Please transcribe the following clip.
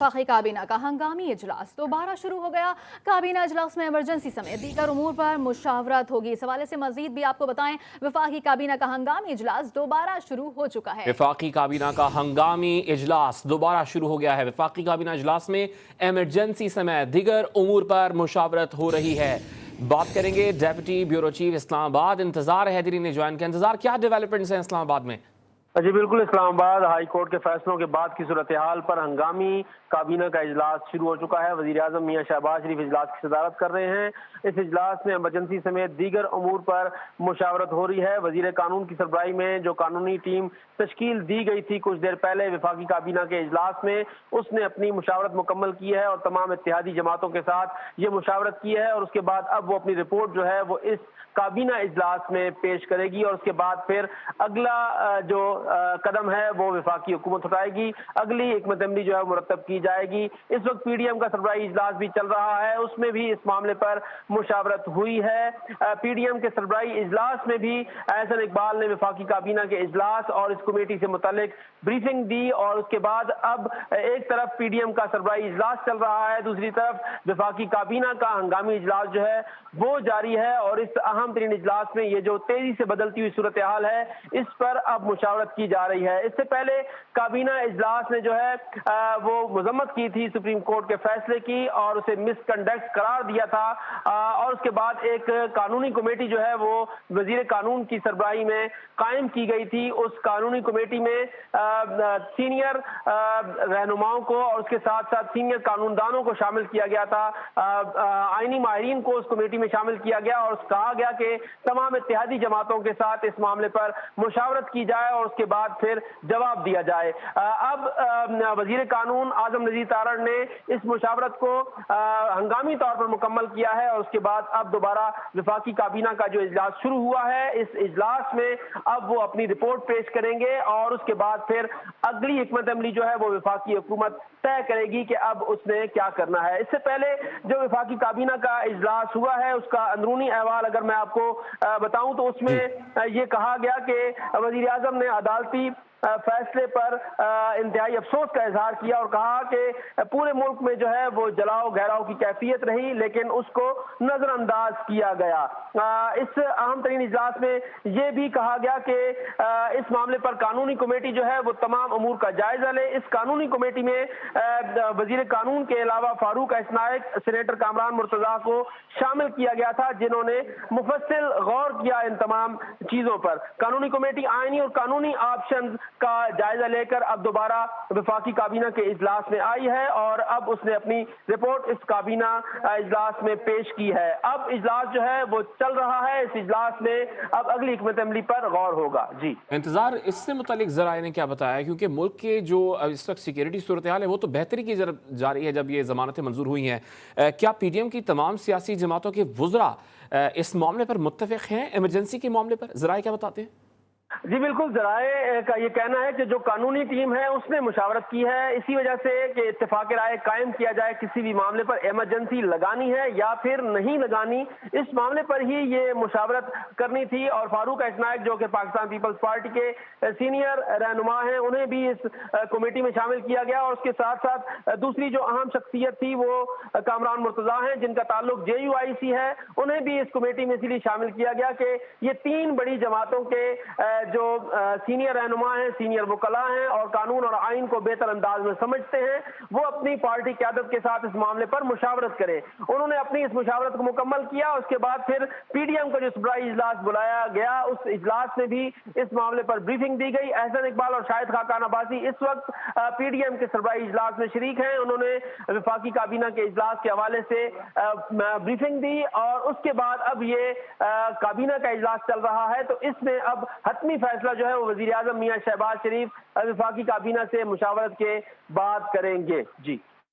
वफाकी काबीना का हंगामी इजलास दोबारा शुरू हो गया। काबीना इजलास में इमरजेंसी समेत दीगर उमूर पर मुशावरत होगी। इस हवाले से मजीद भी आपको बताएं, वफाकी काबीना का हंगामी इजलास दोबारा शुरू हो चुका है। वफाकी काबीना का हंगामी इजलास दोबारा शुरू हो गया है। वफाकी काबीना इजलास में इमरजेंसी समेत दीगर उमूर पर मुशावरत हो रही है। बात करेंगे डेप्यूटी ब्यूरो चीफ इस्लामाबाद इंतजार हैदरी ने ज्वाइन किया। इंतजार, क्या डेवलपमेंट्स हैं इस्लामाबाद में? जी बिल्कुल, इस्लामाबाद हाई कोर्ट के फैसलों के बाद की सूरत हाल पर हंगामी काबीना का इजलास शुरू हो चुका है। वजीर आजम मियां शहबाज शरीफ इजलास की सदारत कर रहे हैं। इस इजलास में इमरजेंसी समेत दीगर अमूर पर मुशावरत हो रही है। वजीर कानून की सरबराही में जो कानूनी टीम तश्कील दी गई थी कुछ देर पहले वफाकी काबीना के इजलास में, उसने अपनी मुशावरत मुकम्मल की है और तमाम इत्तेहादी जमातों के साथ ये मुशावरत की है। और उसके बाद अब वो अपनी रिपोर्ट जो है वो इस काबीना इजलास में पेश करेगी और उसके बाद फिर अगला जो कदम है वो वफाकी हुकूमत उठाएगी। अगली हिकमत अमली जो है मुरतब की जाएगी। इस वक्त पीडीएम का सरबराही इजलास भी चल रहा है, उसमें भी इस मामले पर मुशावरत हुई है। पीडीएम के सरबराही इजलास में भी एहसन इकबाल ने वफाकी काबीना के इजलास और इस कमेटी से मुतालिक ब्रीफिंग दी। और उसके बाद अब एक तरफ पीडीएम का सरबराही इजलास चल रहा है, दूसरी तरफ वफाकी काबीना का हंगामी इजलास जो है वो जारी है। और इस अहम तरीन इजलास में ये जो तेजी से बदलती हुई सूरत हाल है इस पर अब मुशावरत की जा रही है। इससे पहले काबीना इजलास ने जो है वो मजम्मत की थी सुप्रीम कोर्ट के फैसले की और उसे मिसकंडक्ट करार दिया था। और उसके बाद एक कानूनी कमेटी जो है वो वजीर कानून की सरबराही में कायम की गई थी। उस कानूनी कमेटी में सीनियर रहनुमाओं को और उसके साथ साथ सीनियर कानूनदानों को शामिल किया गया था। आईनी माहिरीन को उस कमेटी में शामिल किया गया और कहा गया कि तमाम इत्तेहादी जमातों के साथ इस मामले पर मुशावरत की जाए और उसके बाद फिर जवाब दिया जाए। अब वजीर कानून आजम नजीर तारड़ ने इस मुशावरत को हंगामी तौर पर मुकम्मल किया है और उसके बाद अब दोबारा वफाकी काबीना का जो इजलास शुरू हुआ है, इस इजलास में अब वो अपनी रिपोर्ट पेश करेंगे और उसके बाद फिर अगली हिकमत अमली जो है वो वफाकी हुकूमत तय करेगी कि अब उसने क्या करना है। इससे पहले जो वफाकी काबीना का इजलास हुआ है उसका अंदरूनी अहवाल अगर मैं आपको बताऊं तो उसमें ये कहा गया कि वजीर आजम ने अदालती फैसले पर इंतहाई अफसोस का इजहार किया और कहा कि पूरे मुल्क में जो है वो जलाओ घेराव की कैफियत रही लेकिन उसको नजरअंदाज किया गया। इस अहम तरीन इजलास में ये भी कहा गया कि इस मामले पर कानूनी कमेटी जो है वो तमाम अमूर का जायजा ले। इस कानूनी कमेटी में वजीर कानून के अलावा फारूक नायक, सेनेटर कामरान मुर्तजा को शामिल किया गया था जिन्होंने मुफस्सिल गौर किया इन तमाम चीजों पर। कानूनी कमेटी आईनी और कानूनी ऑप्शन का जायजा लेकर अब दोबारा वफाकी काबीना के इजलास में आई है और अब उसने अपनी रिपोर्ट इस काबीना इजलास में पेश की है। अब इजलास जो है वो चल रहा है, इस इजलास में अब अगली हिकमत अमली पर गौर होगा। जी इंतजार, इससे मुतालिक ज़राए ने क्या बताया? क्योंकि मुल्क के जो इस वक्त सिक्योरिटी सूरत हाल है वो तो बेहतरी की जा रही है जब ये जमानतें मंजूर हुई हैं। क्या पीडीएम की तमाम सियासी जमातों के वुज़रा इस मामले पर मुत्तफ़िक़ हैं? इमरजेंसी के मामले पर ज़राए क्या बताते हैं? जी बिल्कुल, जराए का ये कहना है कि जो कानूनी टीम है उसने मुशावरत की है इसी वजह से कि इत्तेफाक राय कायम किया जाए किसी भी मामले पर इमरजेंसी लगानी है या फिर नहीं लगानी, इस मामले पर ही ये मुशावरत करनी थी। और फारूक नायक जो कि पाकिस्तान पीपल्स पार्टी के सीनियर रहनुमा हैं उन्हें भी इस कमेटी में शामिल किया गया और उसके साथ साथ दूसरी जो अहम शख्सियत थी वो कामरान मुर्तजा हैं जिनका ताल्लुक JUIC है, उन्हें भी इस कमेटी में इसलिए शामिल किया गया कि ये तीन बड़ी जमातों के जो सीनियर रहनुमा हैं, सीनियर वकला हैं और कानून और आइन को बेहतर अंदाज में समझते हैं, वो अपनी पार्टी क़यादत के साथ इस मामले पर मुशावरत करें। उन्होंने अपनी इस मुशावरत को मुकम्मल किया। उसके बाद फिर पीडीएम का जो सरबराही इजलास बुलाया गया उस इजलास में भी इस मामले पर ब्रीफिंग दी गई। एहसन इकबाल और शाहिद खाकान अब्बासी इस वक्त पीडीएम के सरबराही इजलास में शरीक हैं। उन्होंने वफाकी काबीना के इजलास के हवाले से ब्रीफिंग दी और उसके बाद अब ये काबीना का इजलास चल रहा है तो इसमें अब हतमी फैसला जो है वो वजीर आजम मियां शहबाज शरीफ वफाकी काबीना से मुशावरत के बाद करेंगे। जी।